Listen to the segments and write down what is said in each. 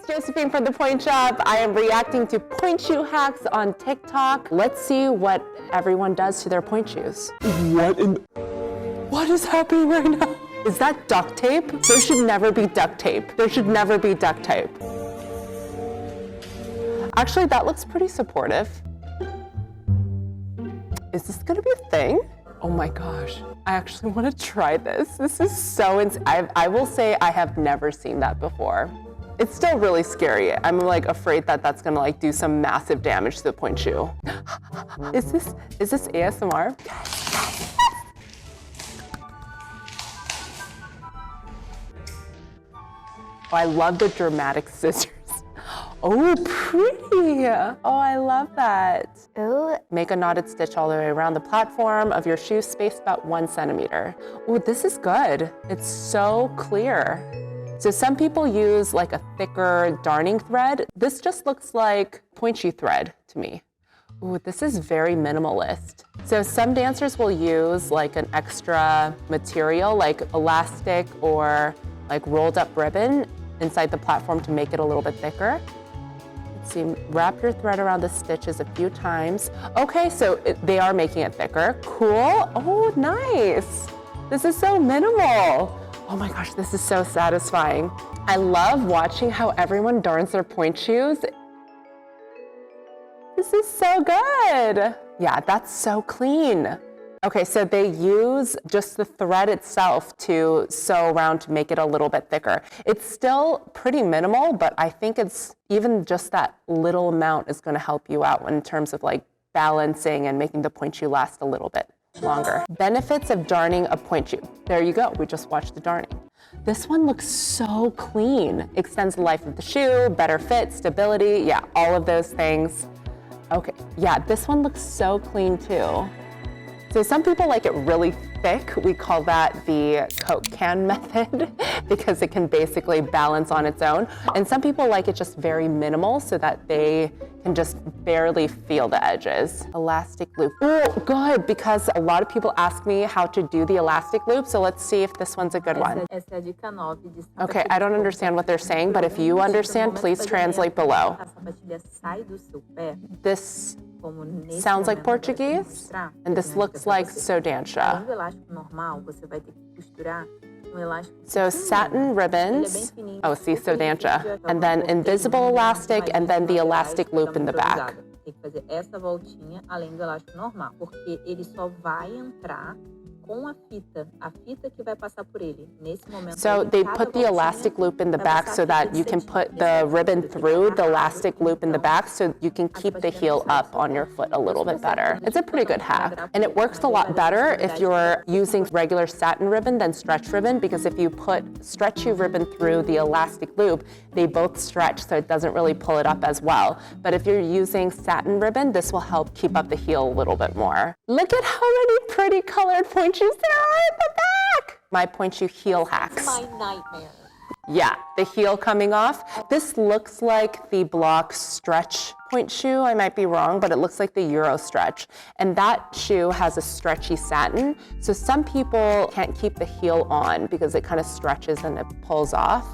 it's Josephine from the Pointe Shop. I am reacting to pointe shoe hacks on TikTok. Let's see what everyone does to their pointe shoes. What is happening right now? Is that duct tape? There should never be duct tape. There should never be duct tape. Actually, that looks pretty supportive. Is this gonna be a thing? Oh my gosh, I actually wanna try this. This is so I will say I have never seen that before. It's still really scary. I'm like afraid that that's gonna like do some massive damage to the pointe shoe. Is this ASMR? Oh, I love the dramatic scissors. Oh, pretty. Oh, I love that. Ooh. Make a knotted stitch all the way around the platform of your shoe, spaced about 1 centimeter. Oh, this is good. It's so clear. So some people use like a thicker darning thread. This just looks like pointe shoe thread to me. Ooh, this is very minimalist. So some dancers will use like an extra material, like elastic or like rolled up ribbon inside the platform to make it a little bit thicker. Let's see, wrap your thread around the stitches a few times. Okay, so they are making it thicker. Cool. Oh, nice. This is so minimal. Oh my gosh, this is so satisfying. I love watching how everyone darns their pointe shoes. This is so good. Yeah, that's so clean. Okay, so they use just the thread itself to sew around to make it a little bit thicker. It's still pretty minimal, but I think it's even just that little amount is gonna help you out in terms of like balancing and making the pointe shoe last a little bit longer. Benefits of darning a pointe shoe. There you go, we just watched the darning. This one looks so clean. Extends the life of the shoe, better fit, stability, yeah, all of those things. Okay, yeah, this one looks so clean too. So some people like it really thick. We call that the Coke can method because it can basically balance on its own. And some people like it just very minimal so that they can just barely feel the edges. Elastic loop. Oh, good, because a lot of people ask me how to do the elastic loop. So let's see if this one's a good one. Okay, I don't understand what they're saying, but if you understand, please translate below. This sounds like Portuguese, and this looks like Sodancha. So satin ribbons, oh, see, Sodancha, and then invisible elastic, and then the elastic loop in the back. So they put the elastic loop in the back so that you can put the ribbon through the elastic loop in the back so you can keep the heel up on your foot a little bit better. It's a pretty good hack. And it works a lot better if you're using regular satin ribbon than stretch ribbon, because if you put stretchy ribbon through the elastic loop, they both stretch so it doesn't really pull it up as well. But if you're using satin ribbon, this will help keep up the heel a little bit more. Look at how many pretty colored pointe shoes there are at the back. My pointe shoe heel hacks. My nightmare. Yeah, the heel coming off. This looks like the Block stretch pointe shoe. I might be wrong, but it looks like the Euro stretch. And that shoe has a stretchy satin. So some people can't keep the heel on because it kind of stretches and it pulls off.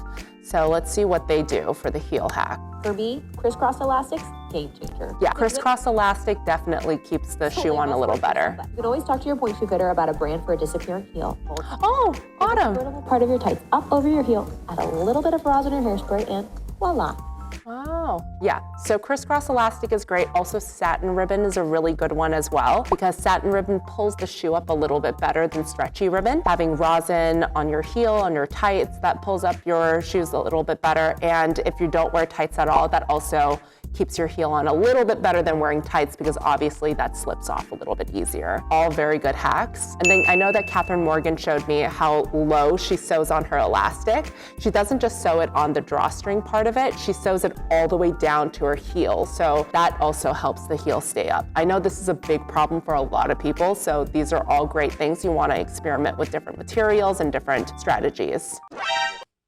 So let's see what they do for the heel hack. For me, crisscross elastics, game changer. Yeah, crisscross elastic definitely keeps the shoe on a little better. You could always talk to your pointe shoe fitter about a brand for a disappearing heel. Oh, autumn. Part of your tights up over your heel, add a little bit of rosin or hairspray, and voila. Wow. Yeah, so crisscross elastic is great. Also satin ribbon is a really good one as well, because satin ribbon pulls the shoe up a little bit better than stretchy ribbon. Having rosin on your heel, on your tights, that pulls up your shoes a little bit better. And if you don't wear tights at all, that also keeps your heel on a little bit better than wearing tights, because obviously that slips off a little bit easier. All very good hacks. And then I know that Catherine Morgan showed me how low she sews on her elastic. She doesn't just sew it on the drawstring part of it, she sews it all the way down to her heel. So that also helps the heel stay up. I know this is a big problem for a lot of people, so these are all great things. You want to experiment with different materials and different strategies.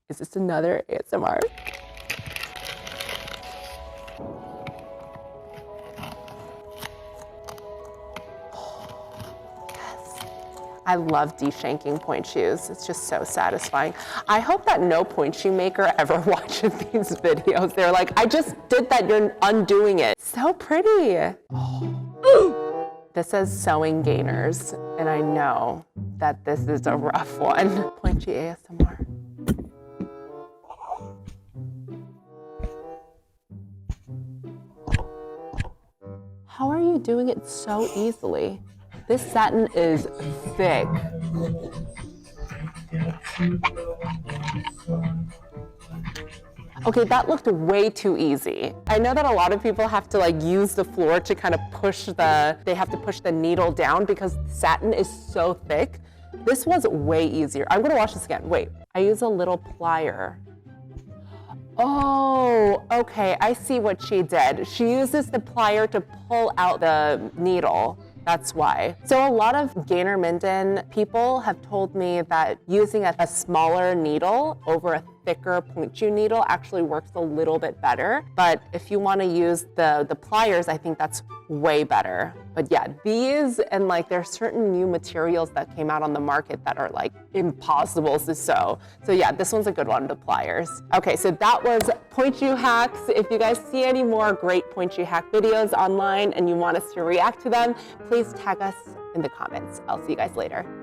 Is this another ASMR? I love de-shanking pointe shoes. It's just so satisfying. I hope that no pointe shoe maker ever watches these videos. They're like, I just did that, you're undoing it. So pretty. Oh. This says sewing gainers, and I know that this is a rough one. Pointe ASMR. How are you doing it so easily? This satin is thick. Okay, that looked way too easy. I know that a lot of people have to like use the floor to kind of they have to push the needle down because satin is so thick. This was way easier. I'm gonna watch this again. Wait, I use a little plier. Oh, okay, I see what she did. She uses the plier to pull out the needle. That's why. So a lot of Gainer Minden people have told me that using a smaller needle over a thicker pointe shoe needle actually works a little bit better. But if you want to use the pliers, I think that's way better. But yeah, these and like there's certain new materials that came out on the market that are like impossible to sew. So yeah, this one's a good one, the pliers. Okay, so that was pointe shoe hacks. If you guys see any more great pointe shoe hack videos online and you want us to react to them, please tag us in the comments. I'll see you guys later.